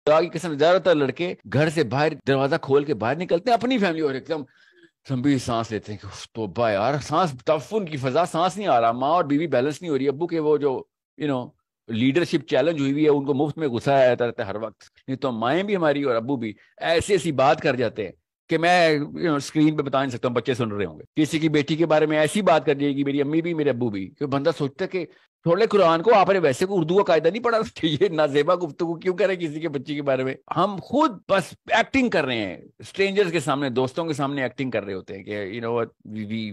خدا کی قسم زیادہ تر لڑکے گھر سے باہر دروازہ کھول کے باہر نکلتے ہیں اپنی فیملی اور ایک دم لمبی سانس لیتے ہیں کہ توبہ یار سانس تفن کی فضا سانس نہیں آ رہا, ماں اور بیوی بیلنس نہیں ہو رہی, ابو کے وہ جو لیڈرشپ چیلنج ہوئی ہے ان کو مفت میں غصہ آتا رہتا ہے ہر وقت. نہیں تو مائیں بھی ہماری اور ابو بھی ایسی ایسی بات کر جاتے ہیں کہ میں اسکرین پہ بتا نہیں سکتا ہوں, بچے سن رہے ہوں گے, کسی کی بیٹی کے بارے میں ایسی بات کر جائے گی میری امی بھی میرے ابو بھی کہ بندہ سوچتا ہے کہ تھوڑے قرآن کو آپ نے ویسے کو اردو کا قاعدہ نہیں پڑھا, یہ نازیبا گفتگو کیوں کرے کسی کے بچے کے بارے میں. ہم خود بس ایکٹنگ کر رہے ہیں اسٹرینجرز کے سامنے, دوستوں کے سامنے ایکٹنگ کر رہے ہوتے ہیں کہ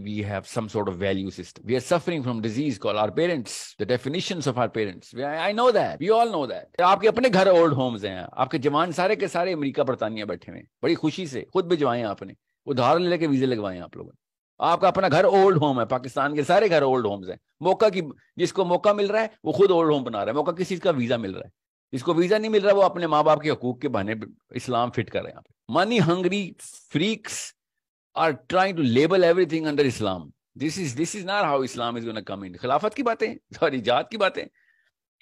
we have some sort of value system. We are suffering from disease called our parents, the definitions of our parents. I know that, we all know that. آپ کے اپنے گھر اولڈ ہومز ہیں, آپ کے جوان سارے کے سارے امریکہ برطانیہ بیٹھے ہوئے ہیں, بڑی خوشی سے خود بھجوائے ہیں آپ نے, ادھار لے کے ویزے لگوائے ہیں آپ لوگوں نے. آپ کا اپنا گھر اولڈ ہوم ہے, پاکستان کے سارے گھر اولڈ ہومز ہیں. موقع کی جس کو موقع مل رہا ہے وہ خود اولڈ ہوم بنا رہا ہے, موقع کسی چیز کا ویزا مل رہا ہے, جس کو ویزا نہیں مل رہا وہ اپنے ماں باپ کے حقوق کے بہانے اسلام فٹ کر رہے ہیں. منی Hungary freaks are trying to label everything under Islam. This is not how Islam is going to come in. خلافت کی باتیں, سوری جہاد کی باتیں,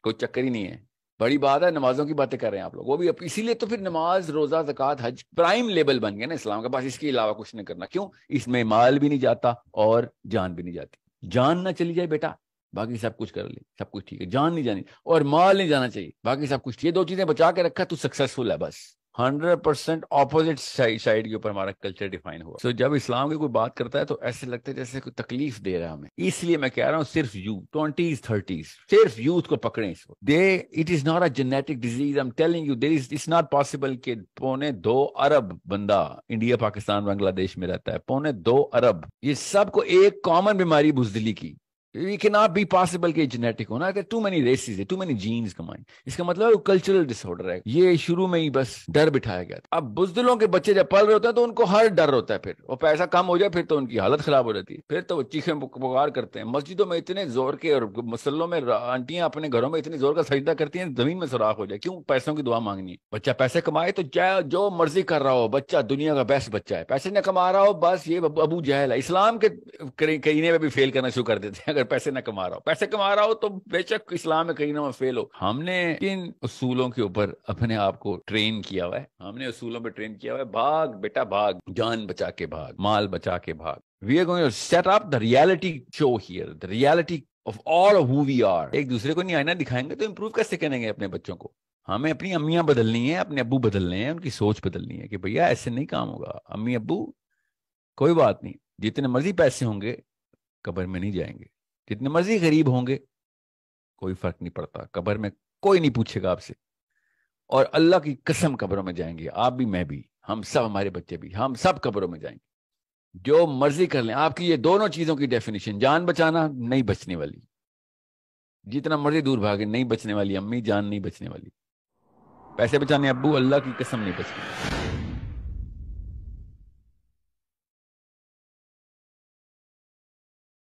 کوئی چکر ہی نہیں ہے. بڑی بات ہے نمازوں کی باتیں کر رہے ہیں آپ لوگ, وہ بھی اسی لیے تو پھر نماز روزہ زکوٰۃ حج پرائم لیبل بن گیا نا اسلام کا, بس اس کے علاوہ کچھ نہیں کرنا. کیوں؟ اس میں مال بھی نہیں جاتا اور جان بھی نہیں جاتی. جان نہ چلی جائے بیٹا باقی سب کچھ کر لے, سب کچھ ٹھیک ہے. جان نہیں جانی اور مال نہیں جانا چاہیے, باقی سب کچھ, یہ دو چیزیں بچا کے رکھا تو سکسیسفل ہے. بس 100% اپوزٹ سائڈ کے اوپر ہمارا کلچر ڈیفائن ہوا. سو جب اسلام کی کوئی بات کرتا ہے تو ایسے لگتا ہے جیسے کوئی تکلیف دے رہا ہے ہمیں. اس لیے میں کہہ رہا ہوں صرف یوتھ 20s 30s صرف یوتھ کو پکڑیں اس کو. It is not a genetic disease, I am telling you, it's not possible کہ 2.25 ارب بندہ انڈیا پاکستان بنگلہ دیش میں رہتا ہے, 2.25 ارب, یہ سب کو ایک کامن بیماری بزدلی کی. It cannot be possible کہ جینیٹک ہونا, too many races ہے, too many genes combined. اس کا مطلب کلچرل ڈس آرڈر ہے. یہ شروع میں ہی بس ڈر بٹھایا گیا تھا. اب بزدلوں کے بچے جب پل رہے ہوتے ہیں تو ان کو ہر ڈر ہوتا ہے, پھر وہ پیسہ کم ہو جائے پھر تو ان کی حالت خراب ہو جاتی ہے, پھر تو وہ چیخیں پکار کرتے ہیں. مسجدوں میں اتنے زور کے اور مسلوں میں آنٹیاں اپنے گھروں میں اتنے زور کا سجدہ کرتی ہیں زمین میں سوراخ ہو جائے. کیوں؟ پیسوں کی دعا مانگنی ہے. بچہ پیسے کمائے تو جو مرضی کر رہا ہو, بچہ دنیا کا بیسٹ بچہ ہے. پیسے نہ کما رہا ہو بس یہ ابو جہل ہے. اسلام کے کہینے میں بھی فیل کرنا شروع کر دیتے ہیں اگر پیسے نہ کما رہا ہو. پیسے کما رہا ہو تو بے شک اسلام میں کہیں نہ فیل ہو. ہم نے کن اصولوں کے اوپر اپنے آپ کو ٹرین کیا ہوا ہے؟ ہم نے اصولوں پہ ٹرین کیا ہوا ہے, بھاگ بیٹا بھاگ, جان بچا کے بھاگ, مال بچا کے بھاگ. We are going to set up the reality show here, the reality of all of who we are. ایک دوسرے کو نہیں آئینہ دکھائیں گے تو امپروو کیسے کریں گے اپنے بچوں کو؟ ہمیں اپنی امیاں بدلنی ہے, اپنے ابو بدلنے ہیں, ان کی سوچ بدلنی ہے کہ بھیا ایسے نہیں کام ہوگا. امی ابو کوئی بات نہیں, جتنے مرضی پیسے ہوں گے قبر میں نہیں جائیں گے, جتنے مرضی غریب ہوں گے کوئی فرق نہیں پڑتا, قبر میں کوئی نہیں پوچھے گا آپ سے. اور اللہ کی قسم قبروں میں جائیں گے, آپ بھی, میں بھی, ہم سب, ہمارے بچے بھی, ہم سب قبروں میں جائیں گے. جو مرضی کر لیں. آپ کی یہ دونوں چیزوں کی ڈیفینیشن, جان بچانا نہیں بچنے والی, جتنا مرضی دور بھاگے نہیں بچنے والی امی, جان نہیں بچنے والی, پیسے بچانے ابو, اللہ کی قسم نہیں بچنے.